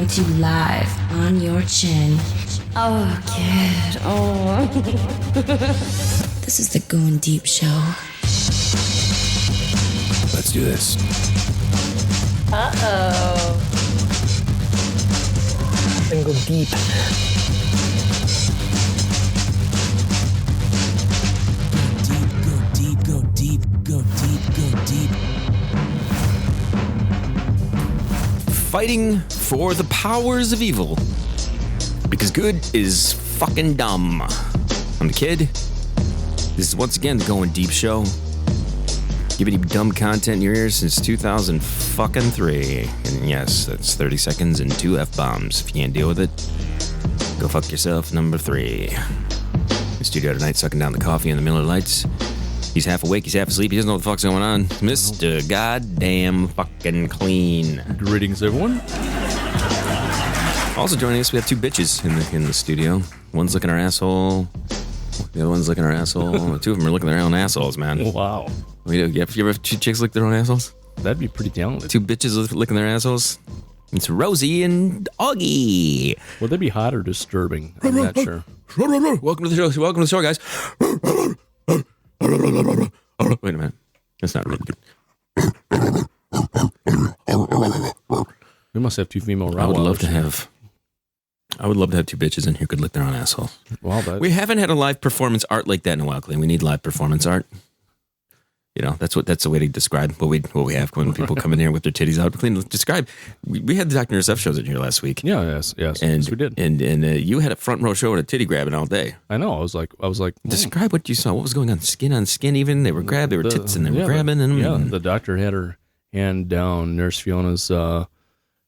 to you live on your chin. Oh, kid. Oh. This is the Going Deep Show. Let's do this. Uh-oh. And go deep. Go deep. Fighting for the powers of evil. Because good is fucking dumb. I'm the kid. This is once again the Going Deep Show. Giving you dumb content in your ears since 2003. And yes, that's 30 seconds and 2 F-bombs. If you can't deal with it, go fuck yourself, number 3. In the studio tonight, sucking down the coffee and the Miller Lights. He's half awake, he's half asleep, he doesn't know what the fuck's going on. Mr. Goddamn fucking Kleen. Greetings, everyone. Also joining us, we have 2 bitches in the studio. One's licking her asshole. The other one's licking her asshole. The 2 of them are licking their own assholes, man. Wow. You ever have 2 chicks lick their own assholes? That'd be pretty talented. 2 bitches licking their assholes? It's Rosie and Augie. Would they be hot or disturbing? I'm not sure. Welcome to the show. Welcome to the show, guys. Wait a minute. That's not really good. We must have 2 female I would Rottweilers. I would love to have 2 bitches in here who could lick their own asshole. Wow, We haven't had a live performance art like that in a while, Cleen. We need live performance art. You know, that's the way to describe what we have when people come in here with their titties out. Cleen, describe. We had the Dr. Nurse shows in here last week. Yeah, yes, we did. And you had a front row show at a titty grabbing all day. I know. I was like. Describe what you saw. What was going on? Skin on skin, even they were grabbing. They were tits, and they were grabbing. The doctor had her hand down Nurse Fiona's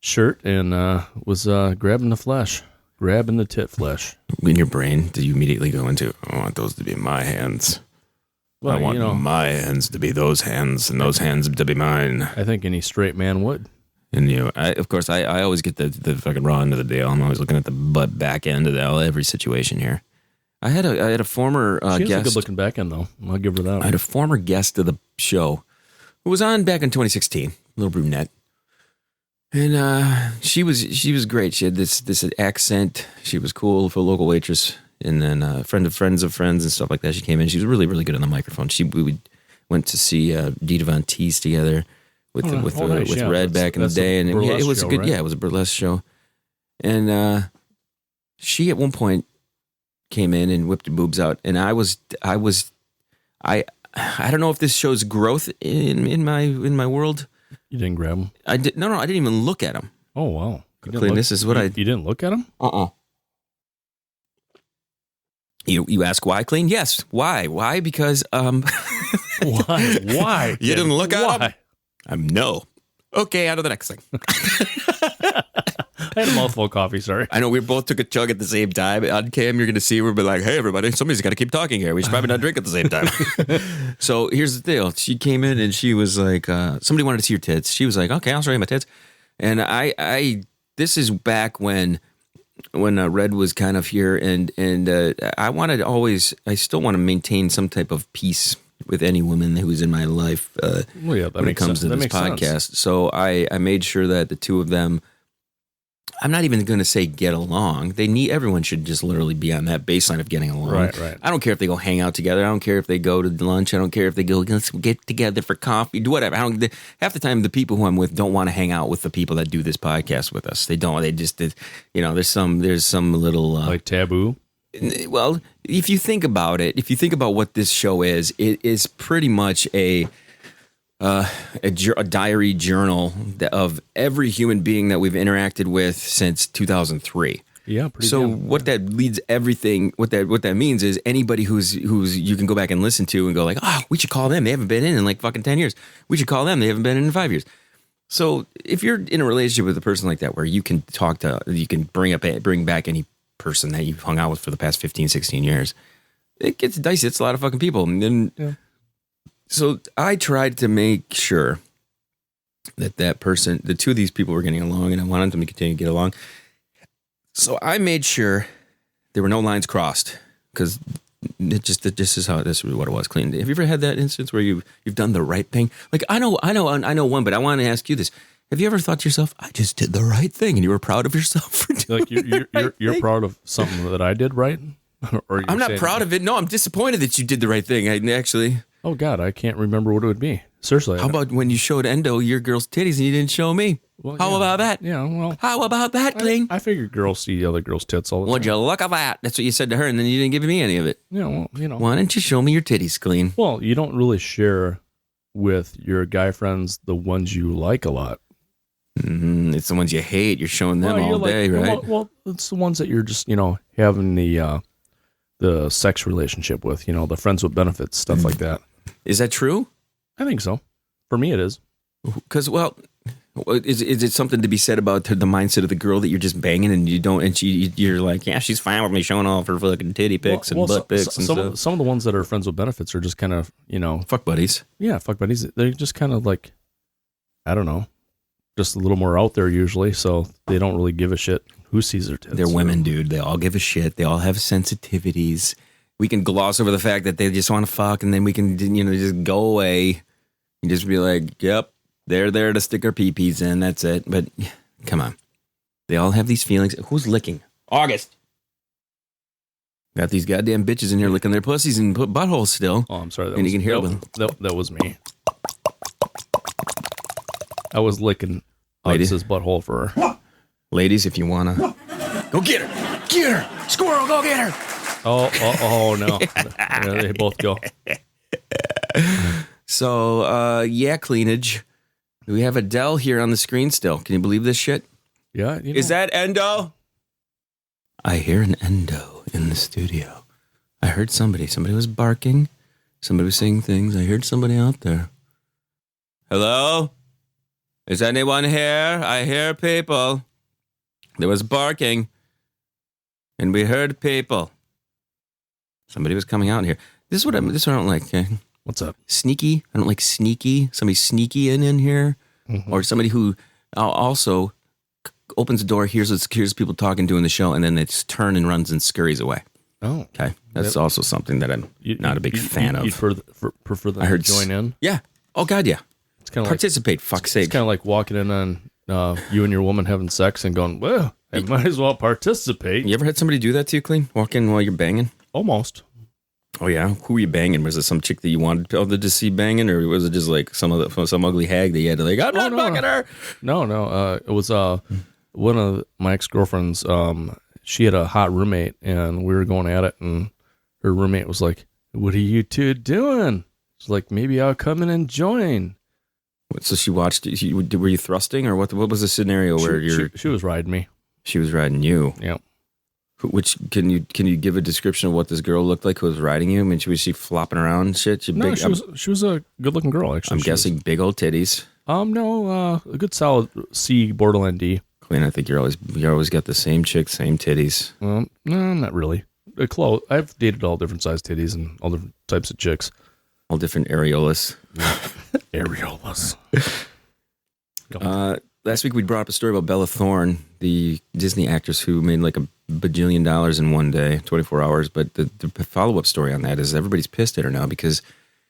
shirt and was grabbing the flesh, grabbing the tit flesh. In your brain, did you immediately go into, I want those to be my hands? Well, I want my hands to be those hands, and those hands to be mine. I think any straight man would. And of course, I always get the fucking raw end of the deal. I'm always looking at the butt back end of every situation here. I had a former She has guest. a good looking back end though. I'll give her that. I had a former guest of the show who was on back in 2016, little brunette, and she was great. She had this accent. She was cool for a local waitress. And then a friend of friends of friends and stuff like that. She came in. She was really, really good on the microphone. We went to see Dita Von Teese together with Red back in the day, and it was a good. Right? Yeah, it was a burlesque show. And she at one point came in and whipped her boobs out, and I don't know if this shows growth in my world. You didn't grab them? I didn't even look at them. Oh wow! Cleen, this is what you didn't look at them? You ask why, Cleen? Yes. Why? Why? Because Why? You didn't look at why? him? No. Okay, on to the next thing. I had a mouthful of coffee, sorry. I know we both took a chug at the same time. On cam, you're going to see we'll be like, hey, everybody, somebody's got to keep talking here. We should probably not drink at the same time. So here's the deal. She came in and she was like, somebody wanted to see your tits. She was like, okay, I'll show you my tits. And this is back when Red was kind of here, and I still want to maintain some type of peace with any woman who's in my life when it comes to this podcast. So I made sure that the 2 of them, I'm not even going to say get along. Everyone should just literally be on that baseline of getting along. Right. I don't care if they go hang out together. I don't care if they go to lunch. I don't care if they go, let's get together for coffee, do whatever. Half the time, the people who I'm with don't want to hang out with the people that do this podcast with us. They don't. They just, there's some little like taboo. Well, if you think about it, if you think about what this show is, it is pretty much a diary journal of every human being that we've interacted with since 2003. Yeah, pretty. So what that leads everything. What that means is anybody who's you can go back and listen to and go like, we should call them. They haven't been in like fucking 10 years. We should call them. They haven't been in 5 years. So if you're in a relationship with a person like that, where you can you can bring back any person that you've hung out with for the past 15, 16 years, it gets dicey. It's a lot of fucking people. And then, so I tried to make sure that person, the 2 of these people were getting along, and I wanted them to continue to get along. So I made sure there were no lines crossed, because this is what it was. Cleen. Have you ever had that instance where you've done the right thing? Like I know one, but I want to ask you this: Have you ever thought to yourself, I just did the right thing, and you were proud of yourself for doing you're proud of something that I did right? Or I'm not proud of it. No, I'm disappointed that you did the right thing. I actually. Oh God, I can't remember what it would be. Seriously. How about when you showed Endo your girl's titties and you didn't show me? Well, How about that? Yeah, well. How about that, Kleen? I figure girls see other girls' tits all the time. Would you look at that? That's what you said to her, and then you didn't give me any of it. Yeah, well, Why didn't you show me your titties, Kleen? Well, you don't really share with your guy friends the ones you like a lot. It's the ones you hate. You're showing them all day, right? Well, it's the ones that you're just, having the sex relationship with, the friends with benefits, stuff like that. Is that true? I think so. For me, it is. Because, is it something to be said about the mindset of the girl that you're just banging and you don't, and you're like, yeah, she's fine with me showing off her fucking titty pics and butt pics and stuff. Some of the ones that are friends with benefits are just kind of, fuck buddies. Yeah, fuck buddies. They're just kind of like, I don't know, just a little more out there usually, so they don't really give a shit who sees their tits. They're women, dude. They all give a shit. They all have sensitivities. We can gloss over the fact that they just want to fuck, and then we can, just go away and just be like, yep, they're there to stick our pee-pees in. That's it. But come on. They all have these feelings. Who's licking? August. Got these goddamn bitches in here licking their pussies and buttholes still. Oh, I'm sorry. You can hear them. That was me. I was licking Ladies. August's butthole for her. Ladies, if you want to. Go get her. Get her. Squirrel, go get her. Oh no. Yeah, they both go. So, cleanage. We have Adele here on the screen still. Can you believe this shit? Yeah. Is that Endo? I hear an Endo in the studio. I heard somebody. Somebody was barking. Somebody was saying things. I heard somebody out there. Hello? Is anyone here? I hear people. There was barking. And we heard people. Somebody was coming out here. This is what I don't like. Okay? What's up? Sneaky. I don't like sneaky. Somebody sneaky in here. Mm-hmm. Or somebody who also opens the door, hears people talking, doing the show, and then they just turn and runs and scurries away. Oh. Okay. That's also something that I'm not a big fan of. You'd prefer them to join in? Yeah. Oh, God, yeah. It's kind of participate, fuck's sake. It's kind of like walking in on you and your woman having sex and going, well, I might as well participate. You ever had somebody do that to you, Kleen? Walk in while you're banging? Almost. Oh, yeah? Who were you banging? Was it some chick that you wanted people to see banging, or was it just like some ugly hag that you had to I'm not fucking her? No. It was one of my ex-girlfriends. She had a hot roommate, and we were going at it, and her roommate was like, what are you two doing? She's like, maybe I'll come in and join. So she watched, were you thrusting, or what was the scenario where she was riding me? She was riding you. Yeah. Which can you give a description of what this girl looked like who was riding you? I mean, was she flopping around and shit? She was a good looking girl actually. I'm guessing big old titties. No, a good solid C, borderline D. Clean. I think you always got the same chick, same titties. No, not really. I've dated all different size titties and all different types of chicks. All different areolas. Areolas. Last week we brought up a story about Bella Thorne, the Disney actress who made like $1 bajillion in one day, 24 hours. But the follow-up story on that is everybody's pissed at her now because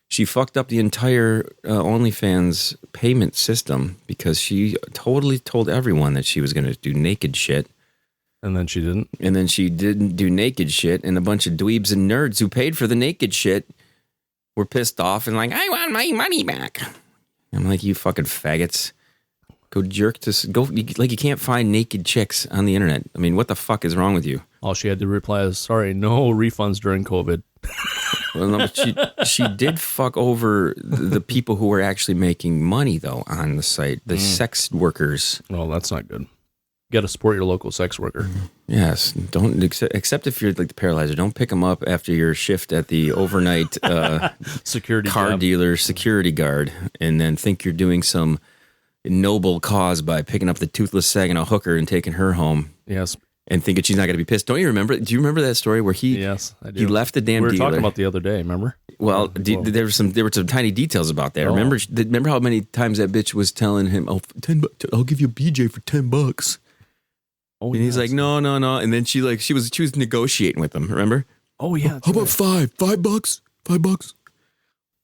she fucked up the entire OnlyFans payment system because she totally told everyone that she was going to do naked shit. And then she didn't. And then she didn't do naked shit, and a bunch of dweebs and nerds who paid for the naked shit were pissed off and like, I want my money back. I'm like, you fucking faggots. Go like you can't find naked chicks on the internet. I mean, what the fuck is wrong with you? All she had to reply is, sorry, no refunds during COVID. Well, no, but she did fuck over the people who were actually making money, though, on the site. The sex workers. Well, that's not good. You got to support your local sex worker. Yes. Don't except if you're like the paralyzer. Don't pick them up after your shift at the overnight security car dealer security guard and then think you're doing some noble cause by picking up the toothless Saginaw hooker and taking her home. Yes. And thinking she's not going to be pissed. Don't you remember? Do you remember that story where Yes, I do. He left the damn dealer. We were talking about the other day, remember? Well, there were some tiny details about that. Oh. Remember how many times that bitch was telling him, "Oh, $10, I'll give you a BJ for $10." Oh, and he's like, no. And then she was negotiating with him. Remember? Oh yeah. How about $5? $5? $5?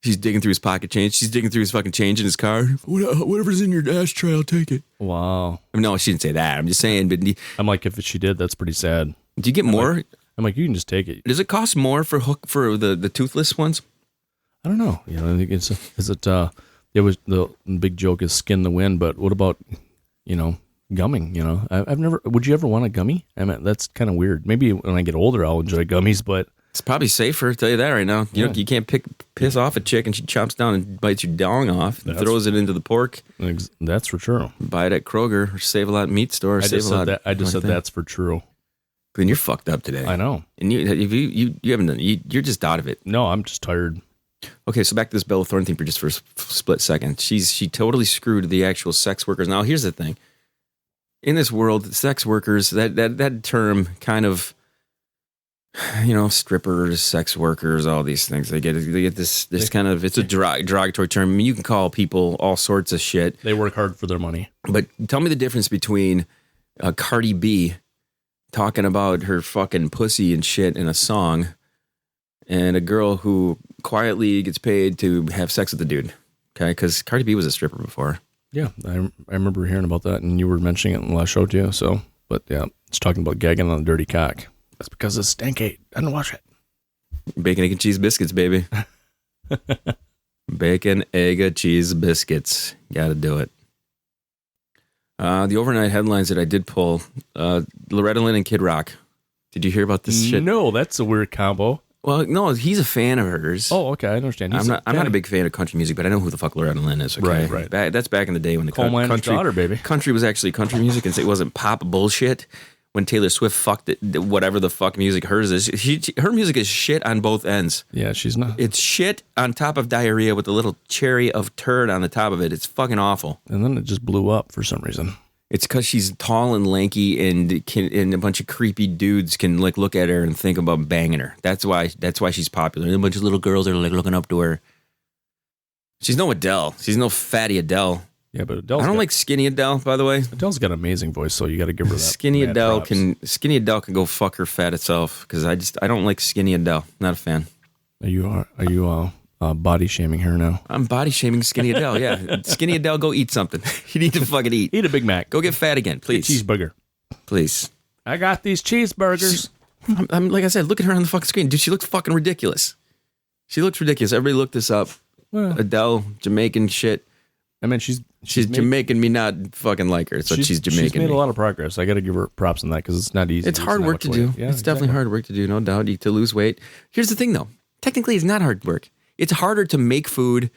He's digging through his pocket change. She's digging through his fucking change in his car. Whatever's in your ashtray, I'll take it. Wow. I mean, no, she didn't say that. I'm just saying. But I'm like, if she did, that's pretty sad. Do you get more? I'm like, you can just take it. Does it cost more for the toothless ones? I don't know. You know, I think it was the big joke is skin the wind, but what about, gumming? You know, I've never. Would you ever want a gummy? I mean, that's kind of weird. Maybe when I get older, I'll enjoy gummies, but it's probably safer. I'll tell you that right now. You know, you can't piss off a chick and she chomps down and bites your dong off and throws it into the pork. That's for true. Buy it at Kroger or Save a Lot meat store. I just said that's for true. Glenn, you're fucked up today. I know. And you haven't done it. You're just out of it. No, I'm just tired. Okay, so back to this Bella Thorne thing for just for a split second. She totally screwed the actual sex workers. Now, here's the thing. In this world, sex workers, that term kind of, strippers, sex workers, all these things. They get this kind of, it's a derogatory term. I mean, you can call people all sorts of shit. They work hard for their money. But tell me the difference between Cardi B talking about her fucking pussy and shit in a song and a girl who quietly gets paid to have sex with the dude. Okay, because Cardi B was a stripper before. Yeah, I remember hearing about that, and you were mentioning it in the last show too. So, but yeah, it's talking about gagging on a dirty cock. That's because it's stanky. I didn't watch it. Bacon, egg, and cheese biscuits, baby. Bacon, egg, cheese biscuits. Got to do it. The overnight headlines that I did pull: Loretta, Lynn, and Kid Rock. Did you hear about this shit? No, that's a weird combo. Well, no, he's a fan of hers. Oh, okay, I understand. I'm not a big fan of country music, but I know who the fuck Loretta Lynn is. Okay? Right. That's back in the day when the Coal miner's daughter, baby. Country was actually country music, and it wasn't pop bullshit. When Taylor Swift fucked it, whatever the fuck music hers is, her music is shit on both ends. Yeah, she's not. It's shit on top of diarrhea with a little cherry of turd on the top of it. It's fucking awful. And then it just blew up for some reason. It's because she's tall and lanky, and a bunch of creepy dudes can look at her and think about banging her. That's why she's popular. And a bunch of little girls are looking up to her. She's no Adele. She's no fatty Adele. Yeah, but I don't like skinny Adele, by the way. Adele's got an amazing voice, so you got to give her that. Skinny Adele can go fuck her fat itself, because I don't like skinny Adele. Not a fan. Are you body shaming her now? I'm body shaming skinny Adele. Yeah, skinny Adele, go eat something. You need to fucking eat. Eat a Big Mac. Go get fat again, please. Cheeseburger, please. I got these cheeseburgers. I'm like I said, look at her on the fucking screen, dude. She looks fucking ridiculous. She looks ridiculous. Everybody look this up. Well, Adele, Jamaican shit. I mean, she's Jamaican. Me not fucking like her, so she's Jamaican. She's made a lot of progress. I got to give her props on that because it's not easy. It's hard work to do. Yeah, it's definitely hard work to do, no doubt. To lose weight. Here's the thing, though. Technically, it's not hard work. It's harder to make food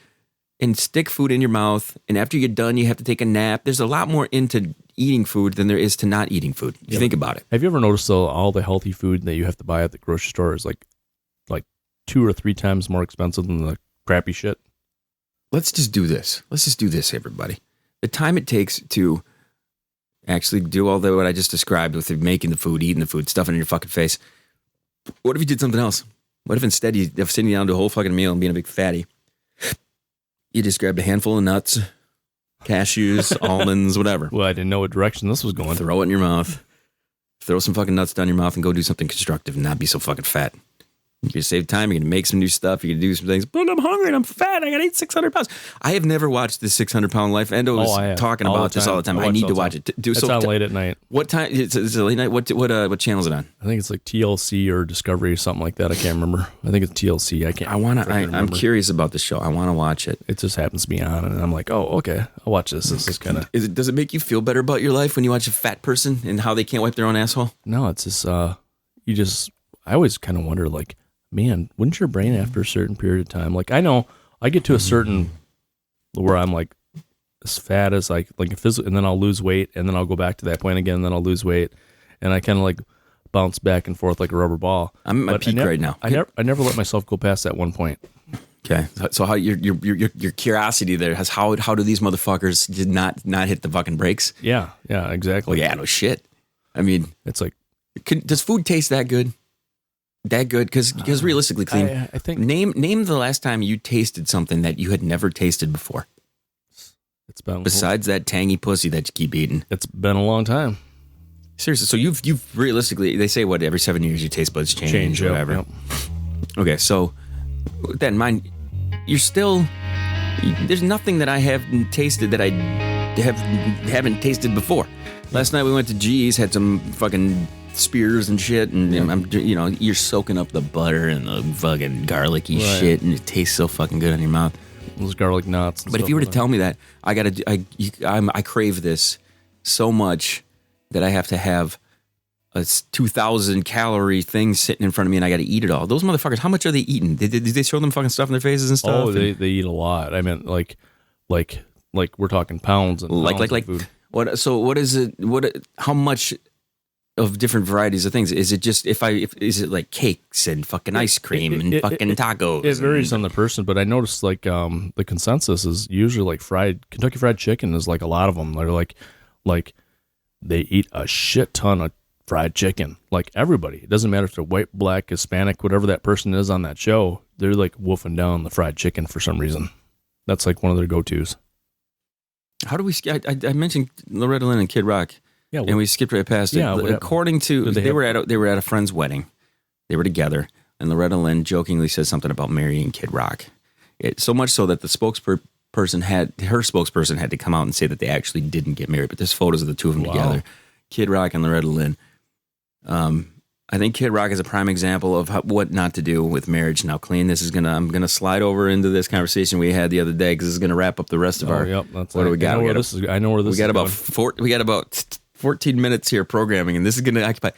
and stick food in your mouth, and after you're done, you have to take a nap. There's a lot more into eating food than there is to not eating food. If you think about it. Have you ever noticed though, all the healthy food that you have to buy at the grocery store is like 2 or 3 times more expensive than the crappy shit? Let's just do this. Everybody. The time it takes to actually do all what I just described with making the food, eating the food, stuffing it in your fucking face. What if you did something else? What if instead of sitting down to a whole fucking meal and being a big fatty, you just grabbed a handful of nuts, cashews, almonds, whatever. Well, I didn't know what direction this was going. Throw it in your mouth. Throw some fucking nuts down your mouth and go do something constructive and not be so fucking fat. You're going to save time. You're going to make some new stuff. You're going to do some things. But I'm hungry and I'm fat. I got to eat 600 pounds. I have never watched this 600-pound life. Endo was talking about this all the time. I need to watch it. It's on late at night. What time? It's late night. What channel is it on? I think it's like TLC or Discovery or something like that. I can't remember. I think it's TLC. I'm curious about the show. I want to watch it. It just happens to be on, and I'm like, oh, okay, I'll watch this. This is kind of. Does it make you feel better about your life when you watch a fat person and how they can't wipe their own asshole? No, it's just I always kind of wonder, like, man, wouldn't your brain after a certain period of time, like, I know I get to a certain where I'm like as fat as like a physical, and then I'll lose weight, and then I'll go back to that point again, and then I'll lose weight, and I kind of like bounce back and forth like a rubber ball. I'm at my peak right now. I never let myself go past that one point. Okay, so how your curiosity there has how do these motherfuckers did not hit the fucking brakes? Yeah, exactly. Well, yeah, no shit. I mean, it's like, does food taste that good? That good? Because realistically, Kleen, I think name the last time you tasted something that you had never tasted before. It's been besides that tangy pussy that you keep eating. It's been a long time. Seriously, so you've realistically, they say what, every 7 years your taste buds change or whatever. Yep. Okay, so with that in mind, you're still, there's nothing that I haven't tasted that I haven't tasted before. Last night we went to G's, had some fucking spears and shit, and you're soaking up the butter and the fucking garlicky shit, and it tastes so fucking good in your mouth. Those garlic knots. But if you were to tell me that, I crave this so much that I have to have a 2,000 calorie thing sitting in front of me, and I got to eat it all. Those motherfuckers, how much are they eating? Did they show them fucking stuff in their faces and stuff? Oh, they eat a lot. I mean, like we're talking pounds and pounds of food. What? So what is it? How much of different varieties of things? Is it just is it like cakes and fucking ice cream and fucking tacos? It varies on the person, but I noticed like the consensus is usually like Kentucky Fried Chicken is like a lot of them. They're like they eat a shit ton of fried chicken. Like everybody, it doesn't matter if they're white, black, Hispanic, whatever that person is on that show. They're like wolfing down the fried chicken for some reason. That's like one of their go-tos. How do we? I mentioned Loretta Lynn and Kid Rock. Yeah, and we skipped right past it. According to they were at a friend's wedding. They were together, and Loretta Lynn jokingly said something about marrying Kid Rock. So much so that the spokesperson had to come out and say that they actually didn't get married. But there's photos of the two of them together, Kid Rock and Loretta Lynn. I think Kid Rock is a prime example of what not to do with marriage. Now, Kleen, I'm gonna slide over into this conversation we had the other day because this is gonna wrap up the rest of our. Yep, that's what do we got? I know where this is. We got about 14 minutes here programming, and this is gonna occupy.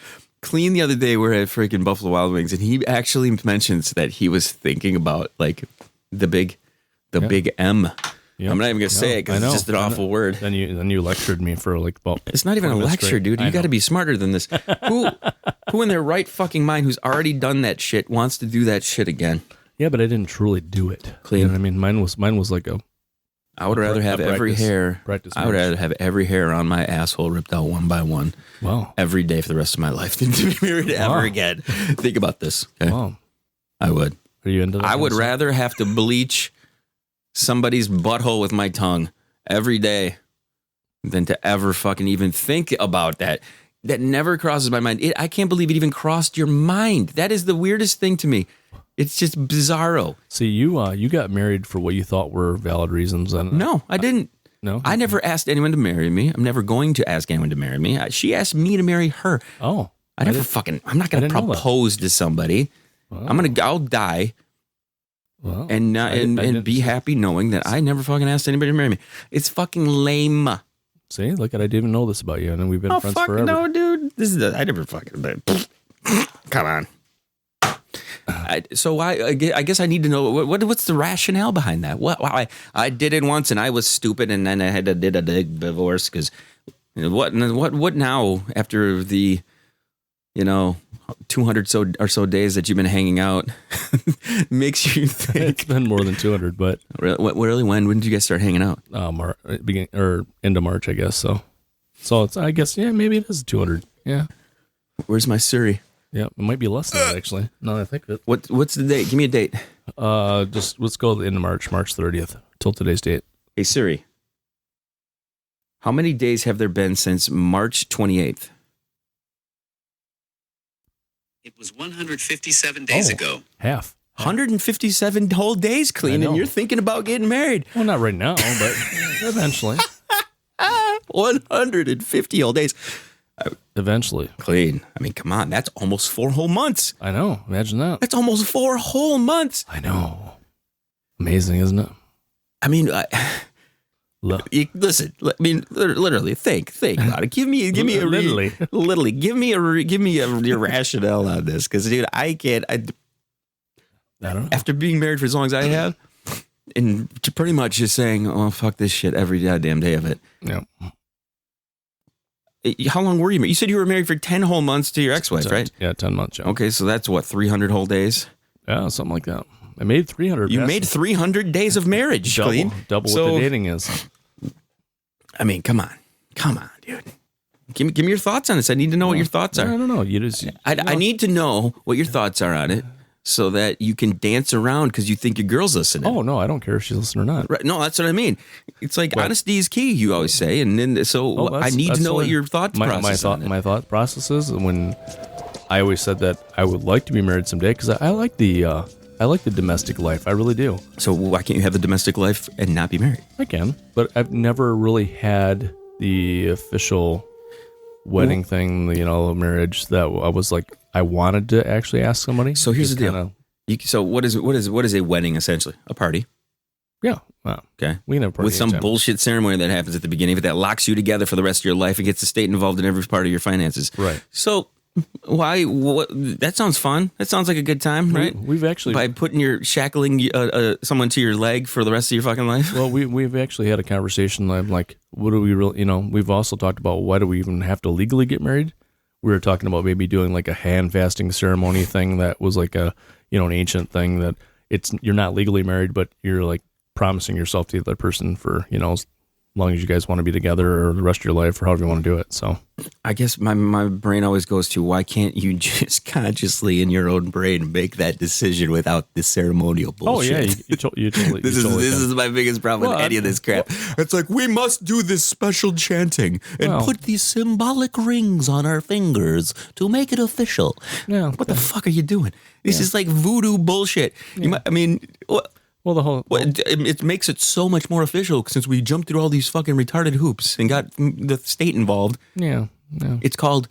Kleen the other day, we're at freaking Buffalo Wild Wings, and he actually mentions that he was thinking about like the big M. Yep. I'm not even gonna say it because it's just an awful word. Then you lectured me for like about. It's not even a lecture, dude. You got to be smarter than this. Who in their right fucking mind who's already done that shit wants to do that shit again? Yeah, but I didn't truly do it. Clean. You know what I mean, mine was like a. I would rather have every hair. I would rather have every hair on my asshole ripped out one by one. Wow. Every day for the rest of my life than to be married ever again. Think about this. Okay? Wow. I would. Are you into that? I would rather have to bleach somebody's butthole with my tongue every day than to ever fucking even think about that. That never crosses my mind. I can't believe it even crossed your mind. That is the weirdest thing to me. It's just bizarro. See, you got married for what you thought were valid reasons. And no, I didn't. No? I never asked anyone to marry me. I'm never going to ask anyone to marry me. She asked me to marry her. Oh. I'm not going to propose to somebody. Wow. I'll die. Well, and be happy knowing that I never fucking asked anybody to marry me. It's fucking lame. See, look, I didn't even know this about you, and then we've been friends forever. No, dude. I never fucking. Come on. I guess I need to know what's the rationale behind that. Why I did it once and I was stupid, and then I had to did a divorce because what now after the 200 or so days that you've been hanging out makes you think it's been more than 200, but really when did you guys start hanging out? Beginning or end of March, I guess. So it's, I guess, maybe it is 200. Yeah. Where's my Siri? Yeah, it might be less than that, actually. No, I think that. What's the date? Give me a date. Just let's go to the end of March 30th till today's date. Hey Siri, how many days have there been since March 28th? It was 157 days ago. Half. 157 whole days, Clean, and you're thinking about getting married. Well, not right now, but eventually. 150 whole days. Eventually. Clean. I mean, come on. That's almost 4 whole months. I know. Imagine that. That's almost 4 whole months. I know. Amazing, isn't it? I mean, listen. I mean, literally, think about it. Give me a rationale on this, because dude, I can't. I don't know. After being married for as long as I have, and pretty much just saying, "Oh, fuck this shit" every goddamn day of it. Yeah. How long were you married? You said you were married for 10 whole months to your ex-wife, right? Yeah, 10 months. Yeah. Okay, so that's what, 300 whole days? Yeah, something like that. I made 300. You made 300 days of marriage, Clean. Double what the dating is. I mean, come on, dude. Give me your thoughts on this. I need to know what your thoughts are. I don't know. I need to know what your thoughts are on it, so that you can dance around because you think your girl's listening. Oh no, I don't care if she's listening or not. Right? No, that's what I mean. It's like honesty is key. You always say, and then I need to know what your thought process. My thought process is when I always said that I would like to be married someday because I like the I like the domestic life. I really do. So why can't you have the domestic life and not be married? I can, but I've never really had the official wedding thing, you know, marriage that I was like, I wanted to actually ask somebody. So here's the deal. Kinda, So what is a wedding essentially? A party. Yeah. Wow. Okay. We can have a party with some anytime. bullshit ceremony that happens at the beginning, but that locks you together for the rest of your life and gets the state involved in every part of your finances. Right. So that sounds fun. That sounds like a good time, right? We've actually, by putting shackling someone to your leg for the rest of your fucking life. well, we've actually had a conversation. I'm like, what do we really, you know, we've also talked about why do we even have to legally get married? We were talking about maybe doing like a hand fasting ceremony thing that was like a, you know, an ancient thing that you're not legally married, but you're like promising yourself to the other person for, you know, as long as you guys want to be together or the rest of your life or however you want to do it. So I guess my brain always goes to, why can't you just consciously in your own brain make that decision without the ceremonial bullshit? Oh yeah, you totally. This is my biggest problem with any of this crap. It's like, we must do this special chanting and put these symbolic rings on our fingers to make it official. Yeah, what the fuck are you doing? This is like voodoo bullshit. Yeah. I mean, what? Well, the whole it makes it so much more official since we jumped through all these fucking retarded hoops and got the state involved. Yeah. It's called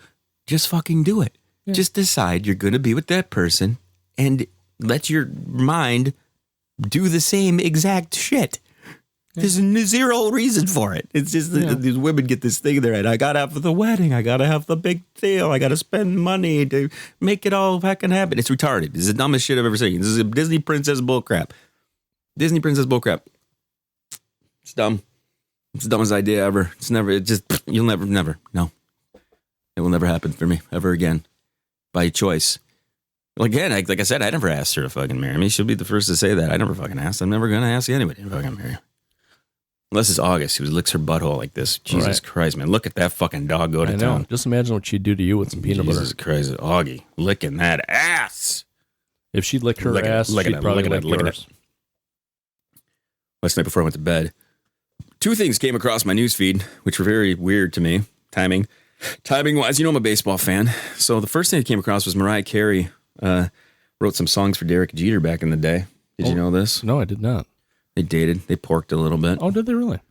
just fucking do it. Yeah. Just decide you're going to be with that person and let your mind do the same exact shit. Yeah. There's zero reason for it. It's just these women get this thing there, and I got to have the wedding. I got to have the big deal. I got to spend money to make it all fucking happen. It's retarded. This is the dumbest shit I've ever seen. This is a Disney princess bullcrap. Disney princess bullcrap. It's dumb. It's the dumbest idea ever. You'll never, no. It will never happen for me ever again. By choice. Well, again, like I said, I never asked her to fucking marry me. She'll be the first to say that. I never fucking asked. I'm never going to ask anybody to fucking marry her. Unless it's August, who licks her butthole like this. Jesus Christ, man. Look at that fucking dog go to town. Just imagine what she'd do to you with some peanut butter. Jesus Christ, Augie. Licking that ass. If she licked her ass, she'd probably lick yours. Last night before I went to bed, two things came across my newsfeed, which were very weird to me. Timing-wise, you know I'm a baseball fan. So the first thing that came across was Mariah Carey wrote some songs for Derek Jeter back in the day. Did you know this? No, I did not. They dated. They porked a little bit. Oh, did they really?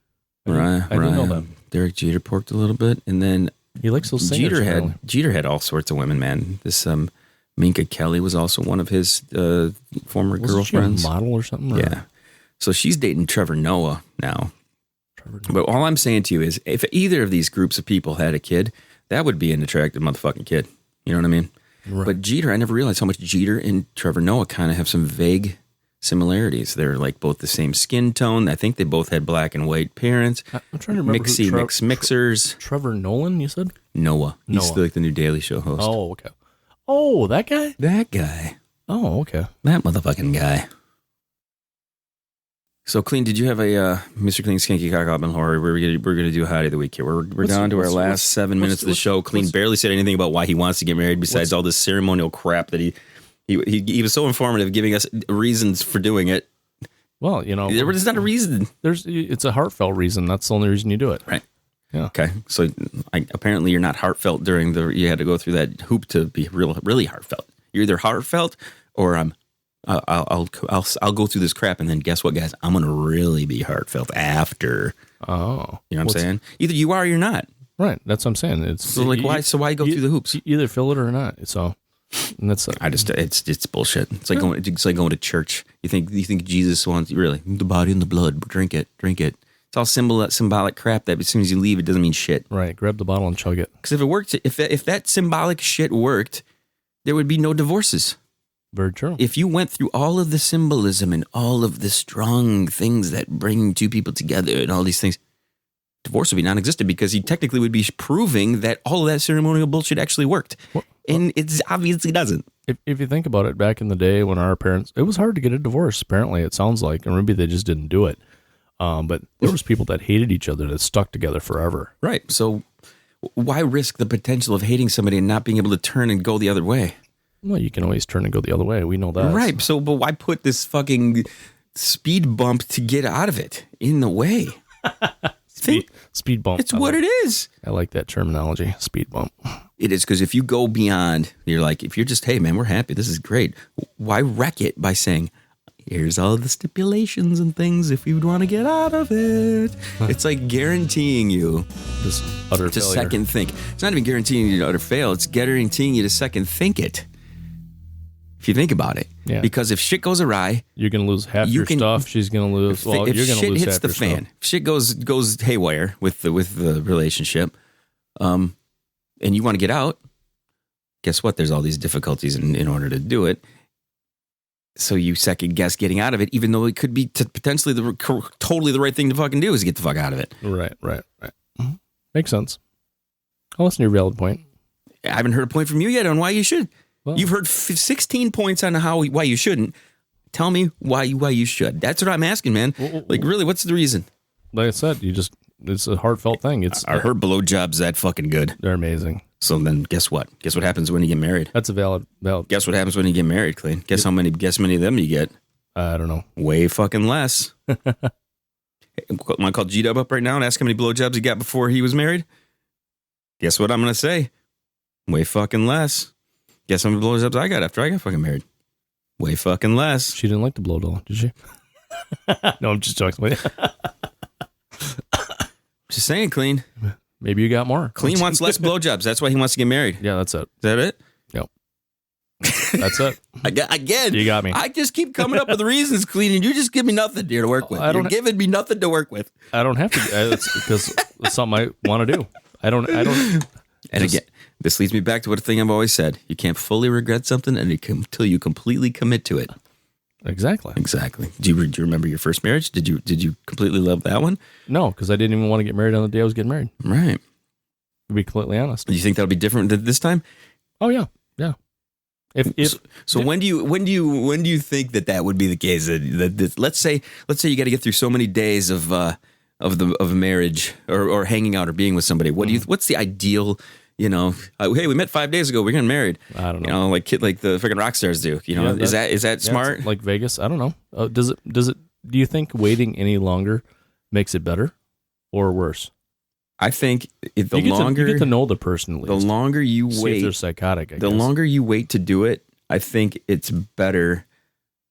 Mariah, I didn't know that. Derek Jeter porked a little bit. And then he likes those singers. Jeter had all sorts of women, man. This Minka Kelly was also one of his former girlfriends. She a model or something? Yeah. So she's dating Trevor Noah now. But all I'm saying to you is, if either of these groups of people had a kid, that would be an attractive motherfucking kid. You know what I mean? Right. But Jeter, I never realized how much Jeter and Trevor Noah kind of have some vague similarities. They're like both the same skin tone. I think they both had black and white parents. I'm trying to remember. Mixers. Trevor Nolan, you said? Noah. He's like the new Daily Show host. Oh, okay. Oh, that guy? That guy. Oh, okay. That motherfucking guy. So, Kleen, did you have a Mr. Kleen Skanky Cock Up and Horror? We're gonna do Hottie of the Week here. We're down to our last 7 minutes of the show. Kleen barely said anything about why he wants to get married, besides all this ceremonial crap that he was so informative, giving us reasons for doing it. Well, you know, there's not a reason. It's a heartfelt reason. That's the only reason you do it, right? Yeah. Okay. So, apparently, you're not heartfelt during you had to go through that hoop to be really heartfelt. You're either heartfelt or I'll go through this crap, and then guess what, guys? I'm gonna really be heartfelt after. Oh, you know what I'm saying? Either you are or you're not. Right. That's what I'm saying. It's so like why go through the hoops? You either feel it or not. So, and that's it's bullshit. It's like going to church. You think Jesus wants really the body and the blood? Drink it. It's all symbolic crap that as soon as you leave, it doesn't mean shit. Right. Grab the bottle and chug it. Because if it worked, if that symbolic shit worked, there would be no divorces. Very true. If you went through all of the symbolism and all of the strong things that bring two people together and all these things, divorce would be non-existent, because he technically would be proving that all of that ceremonial bullshit actually worked. And it obviously doesn't. If you think about it, back in the day when our parents, it was hard to get a divorce, apparently, it sounds like, and maybe they just didn't do it. But there was people that hated each other that stuck together forever. Right. So why risk the potential of hating somebody and not being able to turn and go the other way? Well, you can always turn and go the other way. We know that. Right. So, but why put this fucking speed bump to get out of it in the way? Speed bump. It's what it is. I like that terminology, speed bump. It is, because if you go beyond, you're like, if you're just, hey man, we're happy, this is great. Why wreck it by saying, here's all the stipulations and things if you'd want to get out of it. It's like guaranteeing you Just utter to failure. second think. It's not even guaranteeing you to utter fail. It's guaranteeing you to second think it. If you think about it. Yeah. Because if shit goes awry, You're going to lose half You your can- stuff. She's going to lose. Well, if you're going to shit lose hits half the your fan, stuff. if shit goes haywire with the relationship, and you want to get out, guess what? There's all these difficulties in order to do it. So you second guess getting out of it, even though it could be potentially totally the right thing to fucking do is get the fuck out of it. Right. Mhm. Makes sense. I'll listen to your valid point. I haven't heard a point from you yet on why you should. Well- You've heard 16 points on why you shouldn't. Tell me why you should. That's what I'm asking, man. Like, really, what's the reason? Like I said, it's a heartfelt thing. Are her blowjobs that fucking good? They're amazing. So then guess what? Guess what happens when you get married? That's a valid. Guess what happens when you get married, Kleen? Guess how many of them you get? I don't know. Way fucking less. Want to call G-Dub up right now and ask how many blowjobs he got before he was married? Guess what I'm going to say? Way fucking less. Guess how many blowjobs I got after I got fucking married? Way fucking less. She didn't like the blow doll, did she? No, I'm just joking with you. Just saying, Kleen. Maybe you got more. Kleen wants less blowjobs. That's why he wants to get married. Is Yeah, that's it. that it? Yep. That's it. Again, You got me. I just keep coming up with reasons, Kleen, and you just give me nothing here to work with. I don't- You're giving me nothing to work with. I don't have to. It's because it's something I want to do. I don't. And Just- again, this leads me back to what a thing I've always said. You can't fully regret something until you completely commit to it. Exactly. Exactly. Do you remember your first marriage? Did you completely love that one? No, because I didn't even want to get married on the day I was getting married. Right. To be completely honest. Do you think that'll be different this time? Oh yeah, yeah. If So when do you think that would be the case? That let's say you got to get through so many days of a marriage or hanging out or being with somebody. What's the ideal? Hey, we met 5 days ago. We're getting married. I don't know. Like the freaking rock stars do. Yeah, is that smart? it's like Vegas? I don't know. Does it? Do you think waiting any longer makes it better or worse? I think if you get to know the person at the least. longer you See wait, if they're psychotic. I the guess. longer you wait to do it, I think it's better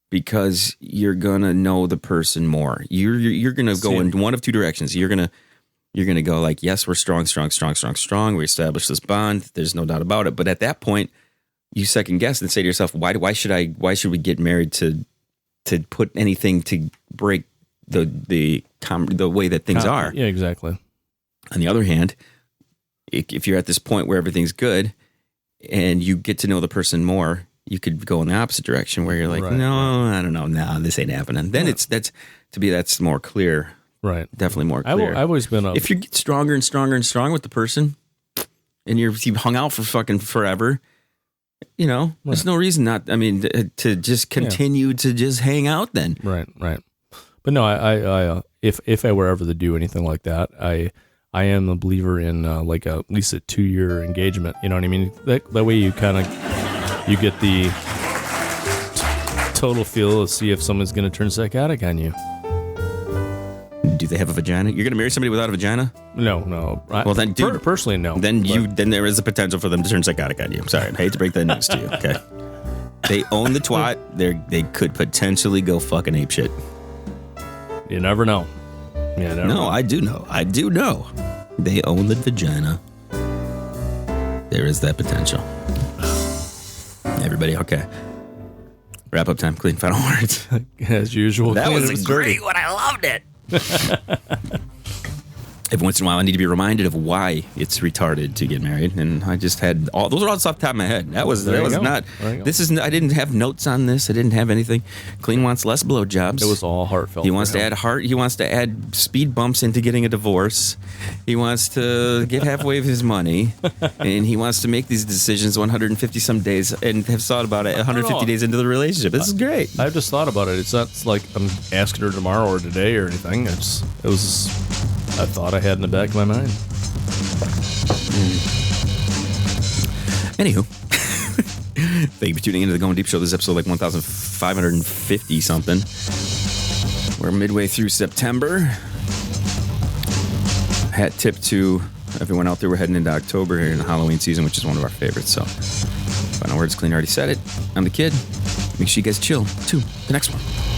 because you're gonna know the person more. You're gonna go in one of two directions. You're gonna go like, yes, we're strong. We established this bond. There's no doubt about it. But at that point, you second guess and say to yourself, why should we get married to put anything to break the way that things are? Yeah, exactly. On the other hand, if you're at this point where everything's good and you get to know the person more, you could go in the opposite direction where you're like, I don't know. No, this ain't happening. Then that's more clear. Right. Definitely more clear. I've always been if you get stronger and stronger and stronger with the person and you've hung out for fucking forever, there's no reason to just continue to just hang out then. Right. But no, I if I were ever to do anything like that, I am a believer in like at least a 2-year engagement. You know what I mean? That way you kind of you get the total feel to see if someone's going to turn psychotic on you. Do they have a vagina? You're going to marry somebody without a vagina? No. Well, then, dude, personally, no. Then there is a potential for them to turn psychotic on you. I'm sorry, I hate to break that news to you. Okay, they own the twat. They could potentially go fucking ape shit. You never know. No, I do know. They own the vagina. There is that potential. Everybody, okay. Wrap up time. Kleen, final words. As usual. That Kleen, was it a dirty. great one. I loved it. Every once in a while, I need to be reminded of why it's retarded to get married, and I just had those are all off the top of my head. That was not. This is. I didn't have notes on this. I didn't have anything. Kleen wants less blowjobs. It was all heartfelt. He wants to add heart. He wants to add speed bumps into getting a divorce. He wants to get halfway of his money, and he wants to make these decisions 150 some days and have thought about it 150 days into the relationship. This is great. I've just thought about it. It's not like I'm asking her tomorrow or today or anything. It was. I thought I had in the back of my mind. Anywho, thank you for tuning into the Going Deep Show. This is episode like 1,550 something. We're midway through September. Hat tip to everyone out there, we're heading into October here in the Halloween season, which is one of our favorites. So, final words, Kleen already said it. I'm the kid. Make sure you guys chill. To the next one.